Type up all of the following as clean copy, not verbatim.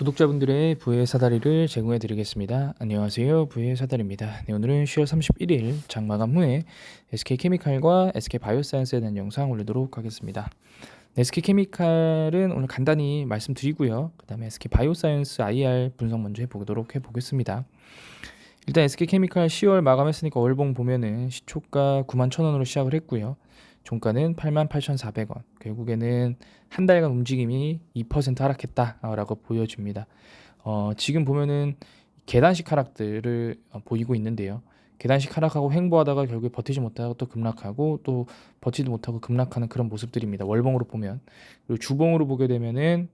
구독자분들의 부의 사다리를 제공해 드리겠습니다. 안녕하세요. 부의 사다리입니다. 네, 오늘은 10월 31일 장마감 후에 SK케미칼과 SK바이오사이언스에 대한 영상 올리도록 하겠습니다. 네, SK케미칼은 오늘 간단히 말씀드리고요. 그 다음에 SK바이오사이언스 IR 분석 먼저 해보겠습니다. 일단 SK케미칼 10월 마감했으니까 월봉 보면은 시초가 91,000원으로 시작을 했고요. 종가는 88,400원. 결국에는 한 달간 움직임이 2% 하락했다라고 보여집니다. 지금 보면은 계단식 하락들을 보이고 있는데요. 계단식 하락하고 횡보하다가 결국에 버티지 못하고 또 급락하고 또 버티지 못하고 급락하는 그런 모습들입니다. 월봉으로 보면. 그리고 주봉으로 보게 되면은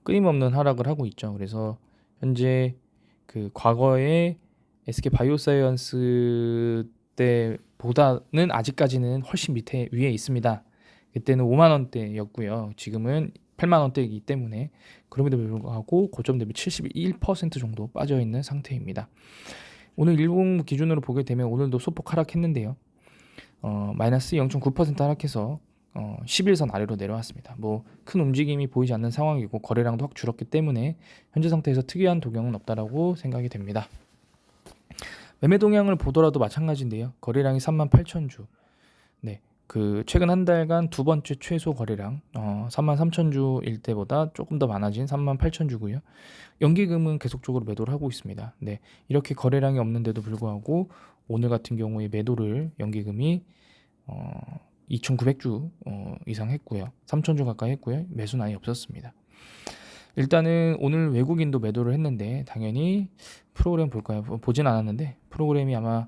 끊임없는 하락을 하고 있죠. 그래서 현재 그 과거에 SK 바이오사이언스 때보다는 아직까지는 훨씬 밑에 위에 있습니다. 그때는 5만 원대였고요. 지금은 8만 원대이기 때문에 그럼에도 불구하고 고점 대비 71% 정도 빠져 있는 상태입니다. 오늘 일봉 기준으로 보게 되면 오늘도 소폭 하락했는데요. 마이너스 0.9% 하락해서 11선 아래로 내려왔습니다. 뭐 큰 움직임이 보이지 않는 상황이고 거래량도 확 줄었기 때문에 현재 상태에서 특이한 동향은 없다라고 생각이 됩니다. 매매 동향을 보더라도 마찬가지인데요. 거래량이 38,000주. 네. 그 최근 한 달간 두 번째 최소 거래량 33,000주일 때보다 조금 더 많아진 38,000주고요. 연기금은 계속적으로 매도를 하고 있습니다. 네. 이렇게 거래량이 없는데도 불구하고 오늘 같은 경우에 매도를 연기금이 2,900주 이상 했고요. 3,000주 가까이 했고요. 매수는 아예 없었습니다. 일단은 오늘 외국인도 매도를 했는데 당연히 프로그램 볼까요? 보진 않았는데 프로그램이 아마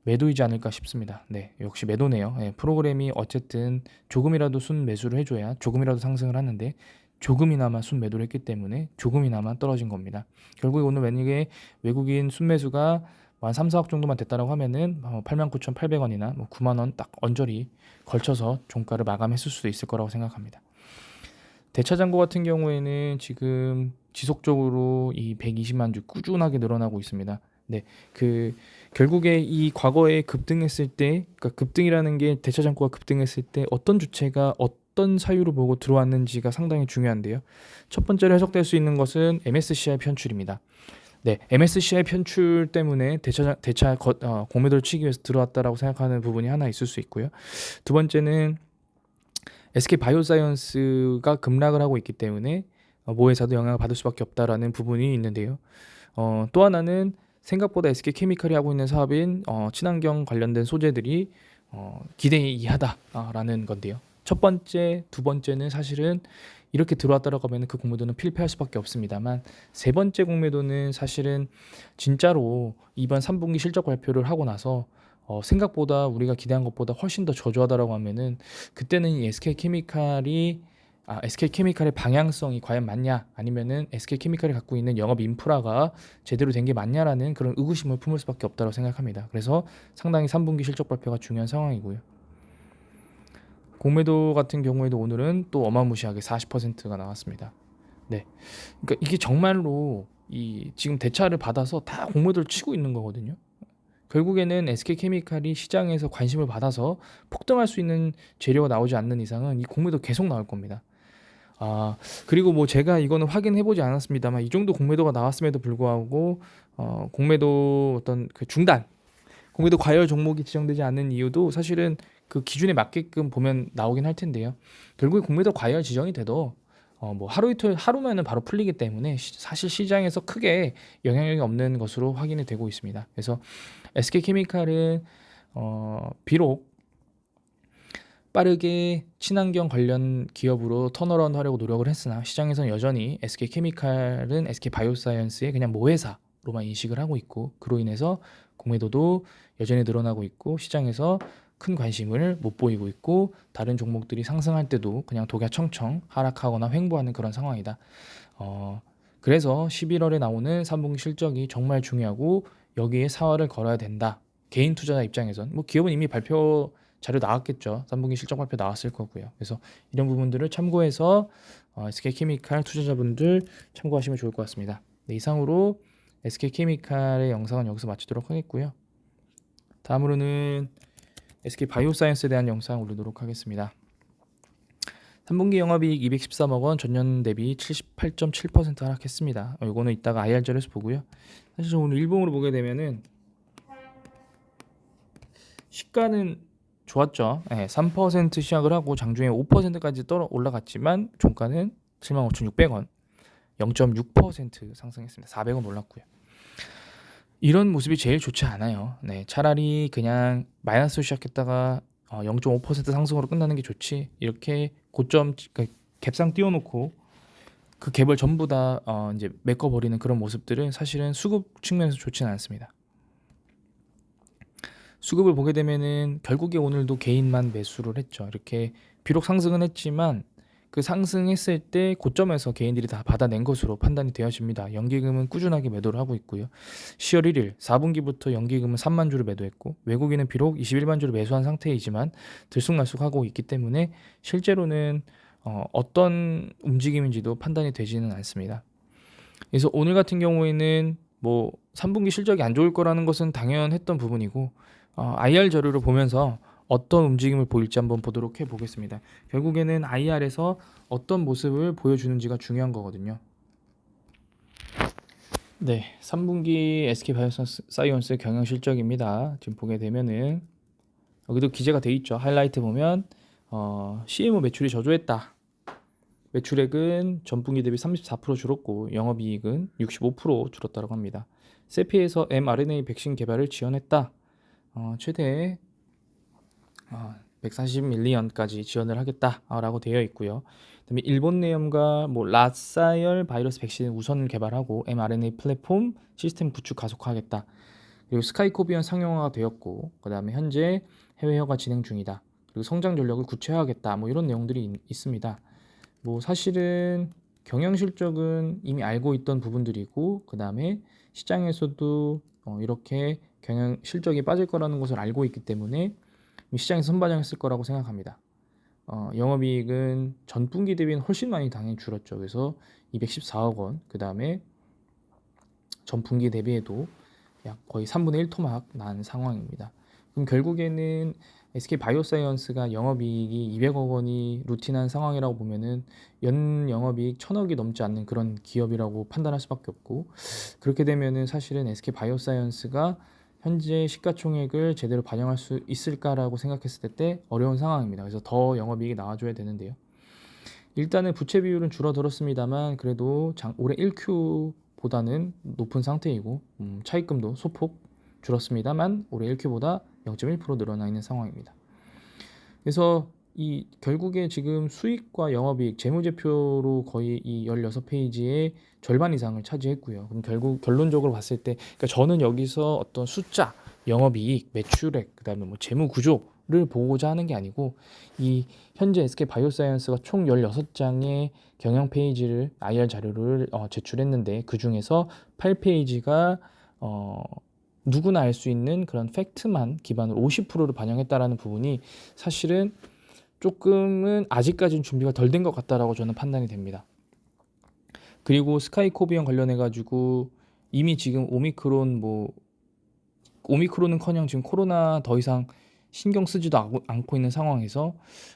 매도이지 않을까 싶습니다. 네, 역시 매도네요. 네, 프로그램이 어쨌든 조금이라도 순 매수를 해줘야 조금이라도 상승을 하는데 조금이나마 순 매도를 했기 때문에 조금이나마 떨어진 겁니다. 결국에 오늘 만약에 외국인 순 매수가 한 3, 4억 정도만 됐다라고 하면은 89,800원이나 9만 원 딱 언저리 걸쳐서 종가를 마감했을 수도 있을 거라고 생각합니다. 대차장고 같은 경우에는 지금 지속적으로 이 120만 주 꾸준하게 늘어나고 있습니다. 네, 그 결국에 이 과거에 급등했을 때, 그러니까 급등이라는 게 대차장고가 급등했을 때 어떤 주체가 어떤 사유를 보고 들어왔는지가 상당히 중요한데요. 첫 번째로 해석될 수 있는 것은 MSCI 편출입니다. 네, MSCI 편출 때문에 공매도를 치기 위해서 들어왔다라고 생각하는 부분이 하나 있을 수 있고요. 두 번째는 SK 바이오사이언스가 급락을 하고 있기 때문에 모회사도 영향을 받을 수밖에 없다라는 부분이 있는데요. 또 하나는 생각보다 SK 케미칼이 하고 있는 사업인 친환경 관련된 소재들이 기대 이하다라는 건데요. 첫 번째, 두 번째는 사실은 이렇게 들어왔다라고 하면 그 공매도는 필패할 수밖에 없습니다만 세 번째 공매도는 사실은 진짜로 이번 3분기 실적 발표를 하고 나서 생각보다 우리가 기대한 것보다 훨씬 더 저조하다라고 하면은 그때는 이 SK케미칼의 방향성이 과연 맞냐 아니면은 SK케미칼이 갖고 있는 영업 인프라가 제대로 된 게 맞냐라는 그런 의구심을 품을 수밖에 없다고 생각합니다. 그래서 상당히 3분기 실적 발표가 중요한 상황이고요. 공매도 같은 경우에도 오늘은 또 어마무시하게 40%가 나왔습니다. 네, 그러니까 이게 정말로 이 지금 대차를 받아서 다 공매도를 치고 있는 거거든요. 결국에는 SK케미칼이 시장에서 관심을 받아서 폭등할 수 있는 재료가 나오지 않는 이상은 이 공매도 계속 나올 겁니다. 그리고 뭐 제가 이거는 확인해보지 않았습니다만 이 정도 공매도가 나왔음에도 불구하고 공매도 어떤 그 공매도 과열 종목이 지정되지 않는 이유도 사실은 그 기준에 맞게끔 보면 나오긴 할 텐데요. 결국에 공매도 과열 지정이 돼도 뭐 하루 이틀 하루면은 바로 풀리기 때문에 사실 시장에서 크게 영향력이 없는 것으로 확인이 되고 있습니다. 그래서 SK케미칼은 비록 빠르게 친환경 관련 기업으로 턴어라운드 하려고 노력을 했으나 시장에서는 여전히 SK케미칼은 SK바이오사이언스의 그냥 모회사로만 인식을 하고 있고 그로 인해서 공매도도 여전히 늘어나고 있고 시장에서 큰 관심을 못 보이고 있고 다른 종목들이 상승할 때도 그냥 독야청청 하락하거나 횡보하는 그런 상황이다. 그래서 11월에 나오는 3분기 실적이 정말 중요하고 여기에 사활을 걸어야 된다. 개인 투자자 입장에선 뭐 기업은 이미 발표 자료 나왔겠죠. 3분기 실적 발표 나왔을 거고요. 그래서 이런 부분들을 참고해서 SK케미칼 투자자분들 참고하시면 좋을 것 같습니다. 네, 이상으로 SK케미칼의 영상은 여기서 마치도록 하겠고요. 다음으로는 SK바이오사이언스에 대한 영상 올리도록 하겠습니다. 3분기 영업이익 213억 원, 전년 대비 78.7% 하락했습니다. 이거는 이따가 IR 자료에서 보고요. 사실 오늘 일봉으로 보게 되면은 시가는 좋았죠. 3% 시작을 하고 장중에 5%까지 올라갔지만 종가는 75,600원, 0.6% 상승했습니다. 400원 올랐고요. 이런 모습이 제일 좋지 않아요. 차라리 그냥 마이너스로 시작했다가 0.5% 상승으로 끝나는 게 좋지. 이렇게 고점 갭상 띄워놓고 그 갭을 전부 다 이제 메꿔버리는 그런 모습들은 사실은 수급 측면에서 좋지는 않습니다. 수급을 보게 되면은 결국에 오늘도 개인만 매수를 했죠. 이렇게 비록 상승은 했지만 그 상승했을 때 고점에서 개인들이 다 받아낸 것으로 판단이 되어집니다. 연기금은 꾸준하게 매도를 하고 있고요. 10월 1일 4분기부터 연기금은 3만 주를 매도했고 외국인은 비록 21만 주를 매수한 상태이지만 들쑥날쑥하고 있기 때문에 실제로는 어떤 움직임인지도 판단이 되지는 않습니다. 그래서 오늘 같은 경우에는 뭐 3분기 실적이 안 좋을 거라는 것은 당연했던 부분이고 IR 자료를 보면서 어떤 움직임을 보일지 한번 보도록 해보겠습니다. 결국에는 IR에서 어떤 모습을 보여주는지가 중요한 거거든요. 네, 3분기 SK바이오사이언스 경영 실적입니다. 지금 보게 되면은 여기도 기재가 돼 있죠. 하이라이트 보면 CMO 매출이 저조했다. 매출액은 전분기 대비 34% 줄었고 영업이익은 65% 줄었다고 합니다. 세피에서 mRNA 백신 개발을 지원했다. 최대 140밀리언까지 지원을 하겠다라고 되어 있고요. 그다음에 일본 내염과 라사열 바이러스 백신을 우선 개발하고 mRNA 플랫폼 시스템 구축 가속화하겠다. 그리고 스카이코비언 상용화가 되었고, 그다음에 현재 해외 허가 진행 중이다. 그리고 성장 전략을 구체화하겠다. 이런 내용들이 있습니다. 사실은 경영 실적은 이미 알고 있던 부분들이고, 그다음에 시장에서도 이렇게 경영 실적이 빠질 거라는 것을 알고 있기 때문에 시장에서 선반영했을 거라고 생각합니다. 영업이익은 전분기 대비는 훨씬 많이 당연히 줄었죠. 그래서 214억 원, 그 다음에 전분기 대비에도 약 거의 3분의 1 토막 난 상황입니다. 그럼 결국에는 SK바이오사이언스가 영업이익이 200억 원이 루틴한 상황이라고 보면은 연 영업이익 1000억이 넘지 않는 그런 기업이라고 판단할 수밖에 없고, 그렇게 되면은 사실은 SK바이오사이언스가 현재 시가총액을 제대로 반영할 수 있을까라고 생각했을 때 어려운 상황입니다. 그래서 더 영업이익이 나와줘야 되는데요. 일단은 부채 비율은 줄어들었습니다만 그래도 올해 1Q보다는 높은 상태이고 차입금도 소폭 줄었습니다만 올해 1Q보다 0.1% 늘어나 있는 상황입니다. 그래서 이 결국에 지금 수익과 영업이익 재무제표로 거의 이 16페이지의 절반 이상을 차지했고요. 그럼 결국 결론적으로 봤을 때 그러니까 저는 여기서 어떤 숫자, 영업이익, 매출액, 그다음에 재무 구조를 보고자 하는 게 아니고 이 현재 SK바이오사이언스가 총 16장의 경영 페이지를 IR 자료를 제출했는데 그 중에서 8페이지가 누구나 알 수 있는 그런 팩트만 기반으로 50%를 반영했다라는 부분이 사실은 조금은 아직까지는 준비가 덜 된 것 같다라고 저는 판단이 됩니다. 그리고 스카이코비언 관련해 가지고 이미 지금 오미크론은커녕 지금 코로나 더 이상 신경 쓰지도 않고 있는 상황에서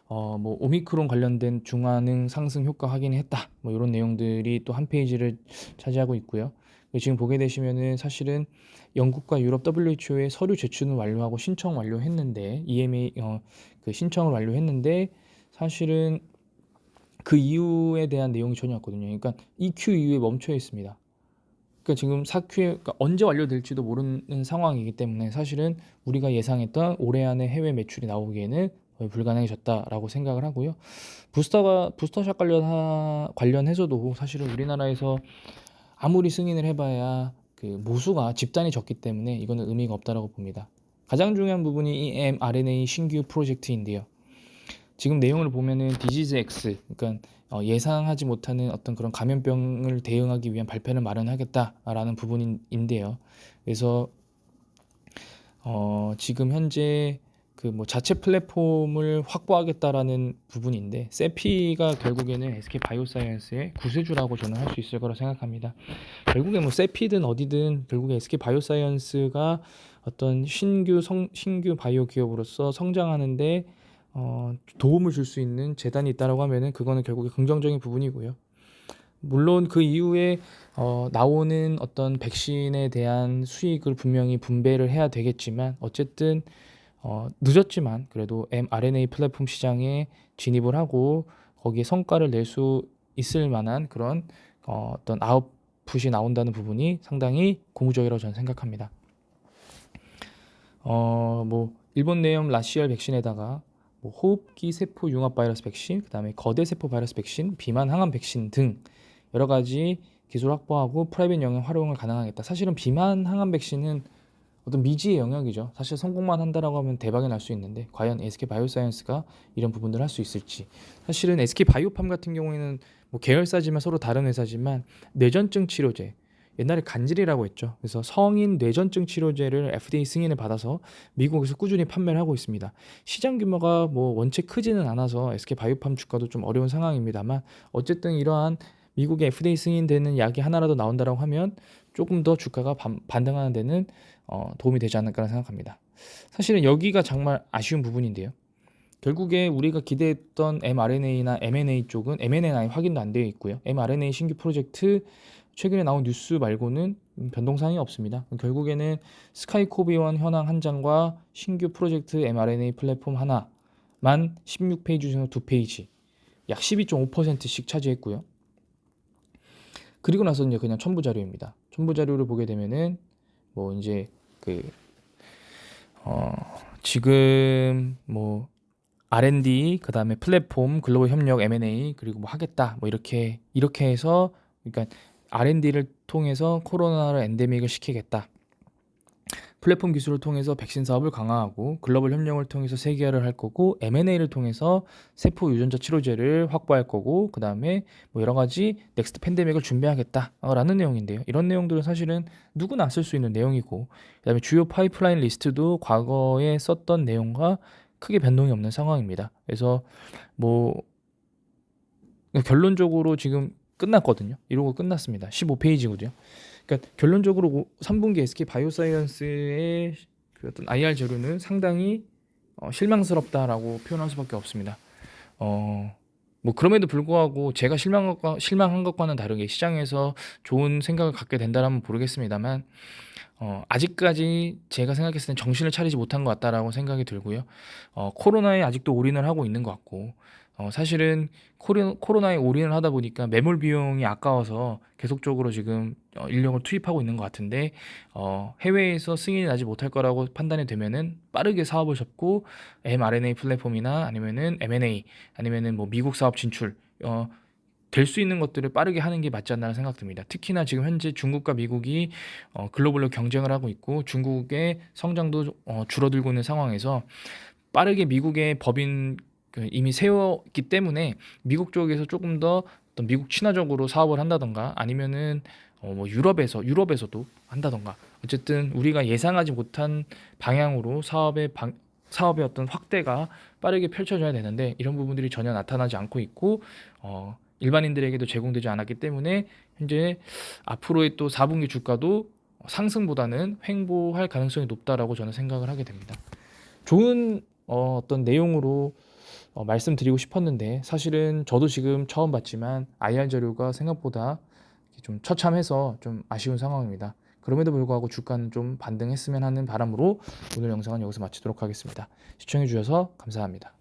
오미크론 관련된 중화능 상승 효과 확인했다. 이런 내용들이 또 한 페이지를 차지하고 있고요. 지금 보게 되시면은 사실은 영국과 유럽 WHO의 서류 제출을 완료하고 신청 완료했는데 EMA 그 신청을 완료했는데 사실은 그 이유에 대한 내용이 전혀 없거든요. 그러니까 EQ 이후에 멈춰 있습니다. 그러니까 지금 4Q에 그러니까 언제 완료될지도 모르는 상황이기 때문에 사실은 우리가 예상했던 올해 안에 해외 매출이 나오기에는 거의 불가능해졌다라고 생각을 하고요. 부스터샷 관련해서도 사실은 우리나라에서 아무리 승인을 해봐야 그 모수가 집단이 적기 때문에 이거는 의미가 없다라고 봅니다. 가장 중요한 부분이 이 mRNA 신규 프로젝트인데요. 지금 내용을 보면은 디지즈 X, 그러니까 예상하지 못하는 어떤 그런 감염병을 대응하기 위한 발표를 마련하겠다라는 부분인데요. 그래서 지금 현재 그 자체 플랫폼을 확보하겠다라는 부분인데 세피가 결국에는 SK바이오사이언스의 구세주라고 저는 할 수 있을 거라 생각합니다. 결국에 세피든 어디든 결국에 SK바이오사이언스가 어떤 신규 바이오 기업으로서 성장하는데 도움을 줄 수 있는 재단이 있다라고 하면은 그거는 결국에 긍정적인 부분이고요. 물론 그 이후에 나오는 어떤 백신에 대한 수익을 분명히 분배를 해야 되겠지만 어쨌든 늦었지만 그래도 mRNA 플랫폼 시장에 진입을 하고 거기에 성과를 낼 수 있을 만한 그런 어떤 아웃풋이 나온다는 부분이 상당히 고무적이라고 저는 생각합니다. 뭐 일본 내염 라시알 백신에다가 뭐 호흡기 세포 융합 바이러스 백신, 그다음에 거대 세포 바이러스 백신, 비만 항암 백신 등 여러 가지 기술 확보하고 프라이빗 영역 활용을 가능하겠다. 사실은 비만 항암 백신은 어떤 미지의 영역이죠. 사실 성공만 한다라고 하면 대박이 날 수 있는데 과연 SK 바이오사이언스가 이런 부분들을 할 수 있을지. 사실은 SK 바이오팜 같은 경우에는 뭐 계열사지만 서로 다른 회사지만 뇌전증 치료제, 옛날에 간질이라고 했죠. 그래서 성인 뇌전증 치료제를 FDA 승인을 받아서 미국에서 꾸준히 판매를 하고 있습니다. 시장 규모가 뭐 원체 크지는 않아서 SK 바이오팜 주가도 좀 어려운 상황입니다만 어쨌든 이러한 미국의 FDA 승인되는 약이 하나라도 나온다라고 하면 조금 더 주가가 반등하는 데는 도움이 되지 않을까 생각합니다. 사실은 여기가 정말 아쉬운 부분인데요. 결국에 우리가 기대했던 mRNA나 mNA 쪽은 mNA 확인도 안 되어 있고요. mRNA 신규 프로젝트 최근에 나온 뉴스 말고는 변동사항이 없습니다. 결국에는 스카이코비원 현황 한 장과 신규 프로젝트 mRNA 플랫폼 하나만 16페이지 중에서 2페이지, 약 12.5%씩 차지했고요. 그리고 나서 이제 그냥 첨부 자료입니다. 첨부 자료를 보게 되면은 뭐 이제 지금 뭐 R&D, 그다음에 플랫폼, 글로벌 협력, M&A, 그리고 뭐 하겠다, 뭐 이렇게 해서, 그러니까 R&D를 통해서 코로나를 엔데믹을 시키겠다. 플랫폼 기술을 통해서 백신 사업을 강화하고 글로벌 협력을 통해서 세계화를 할 거고 M&A를 통해서 세포 유전자 치료제를 확보할 거고 그다음에 뭐 여러 가지 넥스트 팬데믹을 준비하겠다라는 내용인데요. 이런 내용들은 사실은 누구나 쓸 수 있는 내용이고 그다음에 주요 파이프라인 리스트도 과거에 썼던 내용과 크게 변동이 없는 상황입니다. 그래서 뭐 결론적으로 지금 끝났거든요. 이러고 끝났습니다. 15페이지거든요. 그러니까 결론적으로 3분기 SK 바이오사이언스의 그 어떤 IR 자료는 상당히 실망스럽다라고 표현할 수밖에 없습니다. 뭐 그럼에도 불구하고 제가 실망한 것과는 다르게 시장에서 좋은 생각을 갖게 된다면 모르겠습니다만 아직까지 제가 생각했을 때 정신을 차리지 못한 것 같다라고 생각이 들고요. 코로나에 아직도 올인을 하고 있는 것 같고 사실은 코로나에 올인을 하다 보니까 매몰 비용이 아까워서 계속적으로 지금 인력을 투입하고 있는 것 같은데 해외에서 승인이 나지 못할 거라고 판단이 되면은 빠르게 사업을 접고 mRNA 플랫폼이나 아니면은 M&A 아니면은 뭐 미국 사업 진출 될 수 있는 것들을 빠르게 하는 게 맞지 않나 생각 듭니다. 특히나 지금 현재 중국과 미국이 글로벌로 경쟁을 하고 있고 중국의 성장도 줄어들고 있는 상황에서 빠르게 미국의 법인 이미 세웠기 때문에 미국 쪽에서 조금 더 어떤 미국 친화적으로 사업을 한다던가 아니면은 뭐 유럽에서도 한다던가 어쨌든 우리가 예상하지 못한 방향으로 사업의 어떤 확대가 빠르게 펼쳐져야 되는데 이런 부분들이 전혀 나타나지 않고 있고 일반인들에게도 제공되지 않았기 때문에 현재 앞으로의 또 4분기 주가도 상승보다는 횡보할 가능성이 높다라고 저는 생각을 하게 됩니다. 좋은 어떤 내용으로 말씀드리고 싶었는데 사실은 저도 지금 처음 봤지만 IR 자료가 생각보다 좀 처참해서 좀 아쉬운 상황입니다. 그럼에도 불구하고 주가는 좀 반등했으면 하는 바람으로 오늘 영상은 여기서 마치도록 하겠습니다. 시청해 주셔서 감사합니다.